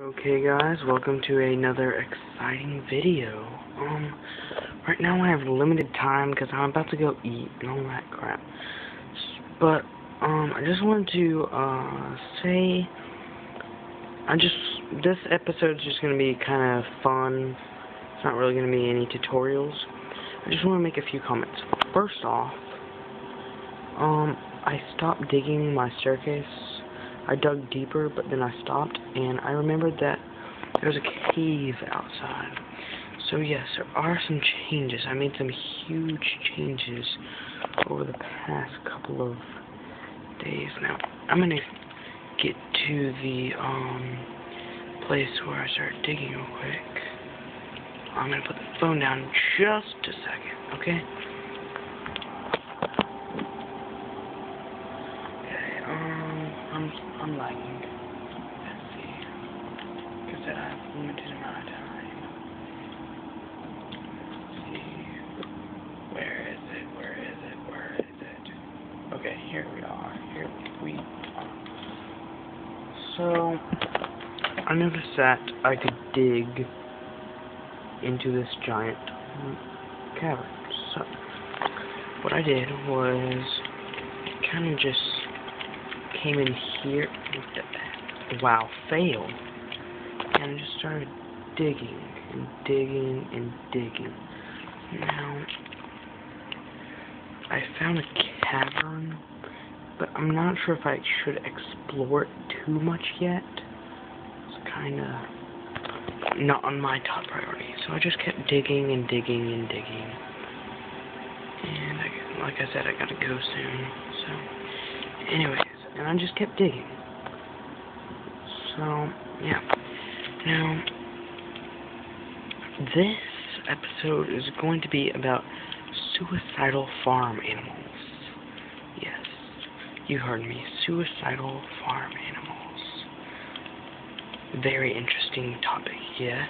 Okay guys, welcome to another exciting video. Right now I have limited time because I'm about to go eat and all that crap. But, I just wanted to, say, this episode's just gonna be kind of fun. It's not really gonna be any tutorials. I just want to make a few comments. First off, I stopped digging my staircase. I dug deeper, but then I stopped, and I remembered that there was a cave outside. So yes, there are some changes. I made some huge changes over the past couple of days. Now, I'm gonna get to the, place where I started digging real quick. I'm gonna put the phone down just a second, okay? I'm lagging. Let's see. Because I have a limited amount of time. Let's see. Where is it? Where is it? Where is it? Okay, here we are. Here we are. So, I noticed that I could dig into this giant cavern. So, what I did was kind of just came in here. Wow, fail. And I just started digging and digging and digging. Now, I found a cavern, but I'm not sure if I should explore it too much yet. It's kind of not on my top priority. So I just kept digging and digging and digging. And like I said, I gotta go soon. So, anyways, and I just kept digging. So, yeah. Now, this episode is going to be about suicidal farm animals. Yes, you heard me. Suicidal farm animals. Very interesting topic, yes?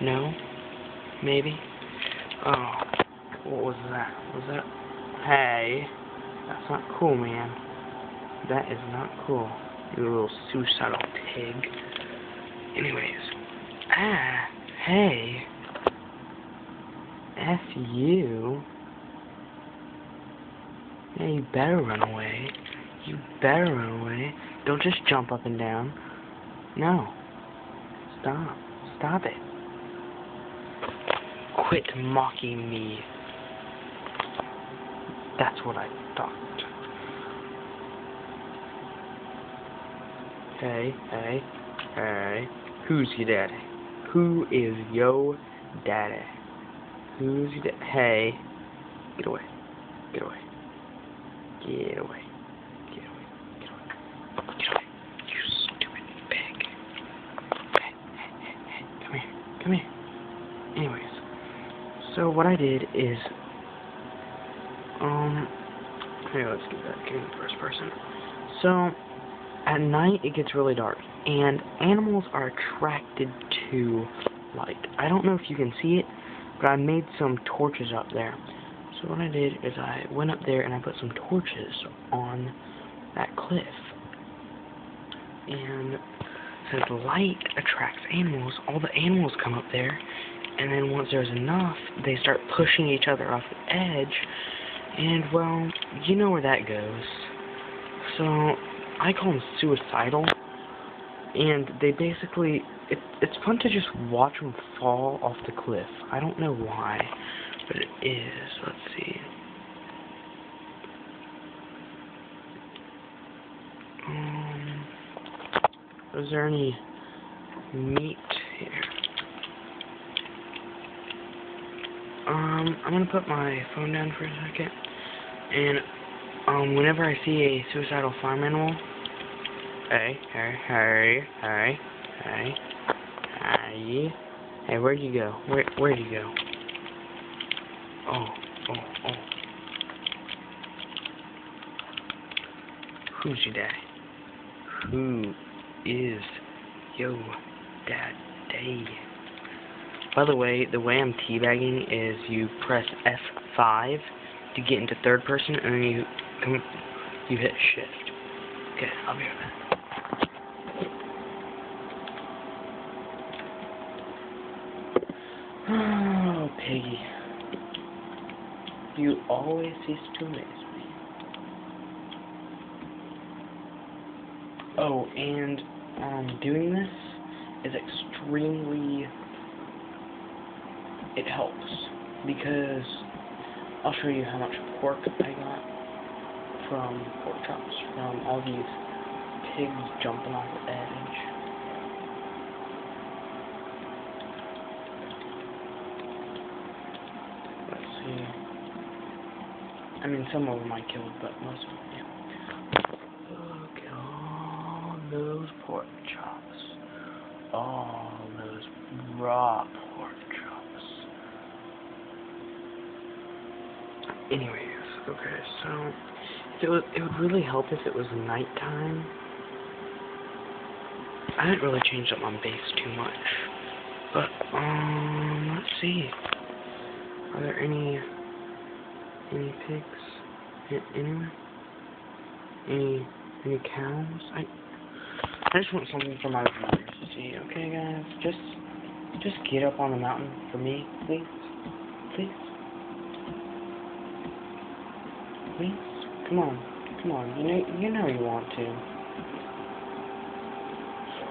No? Maybe? Oh, what was that? Was that? Hey, that's not cool, man. That is not cool. You little suicidal pig. Anyways. Hey. F you. Yeah, you better run away. You better run away. Don't just jump up and down. No. Stop. Stop it. Quit mocking me. That's what I thought. Hey, hey, hey. Who's your daddy? Who is yo daddy? Who's your daddy? Hey. Get away. Get away. Get away. Get away. Get away. Get away. You stupid pig. Hey, hey, hey, hey. Come here. Come here. Anyways. So what I did is, here, let's get back in first person. So, at night, it gets really dark, and animals are attracted to light. I don't know if you can see it, but I made some torches up there. So what I did is I went up there and I put some torches on that cliff. And since light attracts animals, all the animals come up there, and then once there's enough, they start pushing each other off the edge, and, well, you know where that goes. So, I call them suicidal, and they basically, it's fun to just watch them fall off the cliff. I don't know why, but it is. Let's see. Is there any meat here? I'm gonna put my phone down for a second, and, whenever I see a suicidal farm animal, hey, where'd you go? Where'd you go? Oh. Who's your daddy? Who is yo daddy? By the way I'm teabagging is you press F5 to get into third person, and then you hit shift. Okay, I'll be right back. You always cease to amaze me. Oh, and doing this is extremely, it helps, because I'll show you how much pork I got from pork chops, from all these pigs jumping off the edge. Let's see. I mean, some of them I killed, but most of them, yeah. Look at all those pork chops. All those raw pork chops. Anyways, okay, so it would really help if it was nighttime. I didn't really change up my base too much, but let's see. Are there any pigs anywhere? Any cows? I just want something for my viewers to see. Okay, guys, just get up on the mountain for me, please, please. Please? Come on. You know you want to.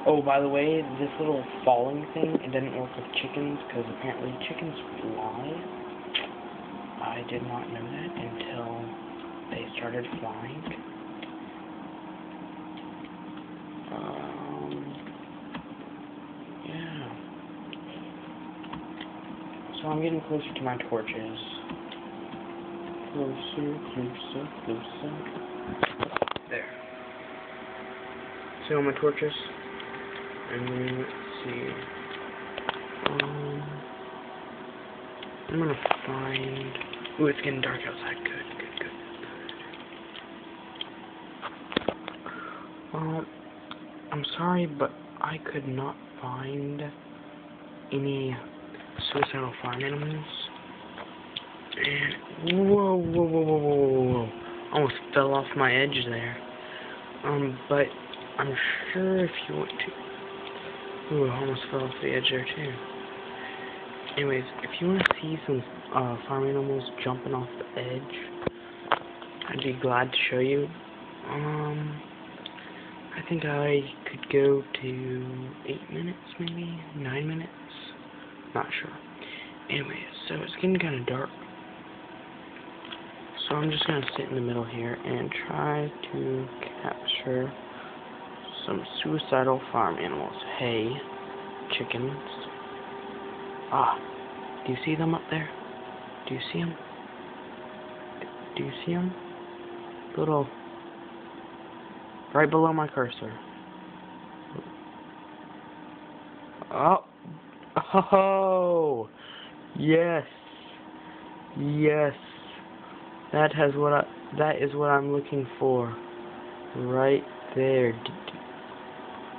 Oh, by the way, this little falling thing, it doesn't work with chickens, because apparently chickens fly. I did not know that until they started flying. Yeah. So I'm getting closer to my torches. Closer. There. See all my torches? And then, let's see. I'm gonna find... Ooh, it's getting dark outside. Good. I'm sorry, but I could not find any suicidal farm animals. And whoa. Almost fell off my edge there. But I'm sure if you want to... Ooh, I almost fell off the edge there too. Anyways, if you want to see some farm animals jumping off the edge, I'd be glad to show you. I think I could go to 8 minutes, maybe 9 minutes. Not sure. Anyways, so it's getting kind of dark. So I'm just going to sit in the middle here and try to capture some suicidal farm animals. Hey, chickens. Ah, do you see them up there? Do you see them? Do you see them? Little, right below my cursor. Oh, yes. That is what I'm looking for. Right there.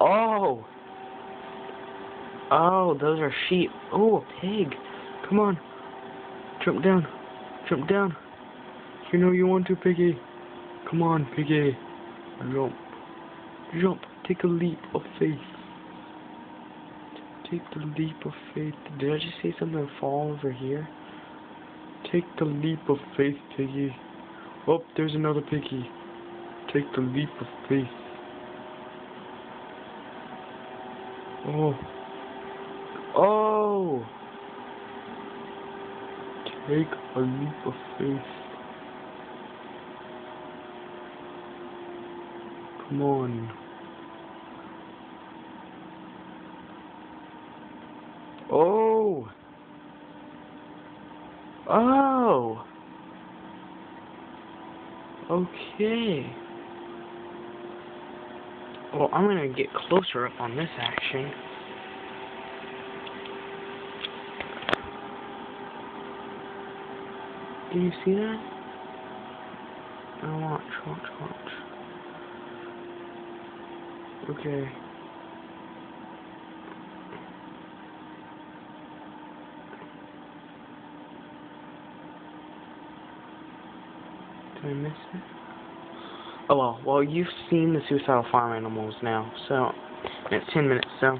Oh, those are sheep. Oh, a pig. Come on. Jump down. You know you want to, piggy. Come on, piggy. Jump. Take a leap of faith. Did I just see something fall over here? Take the leap of faith, piggy. Oh, there's another piggy. Take the leap of faith. Oh! Take a leap of faith. Come on. Oh! Okay. Well, I'm gonna get closer up on this action. Do you see that? Now watch. Okay. Did I miss it? Oh well, you've seen the suicidal farm animals now, so it's 10 minutes, so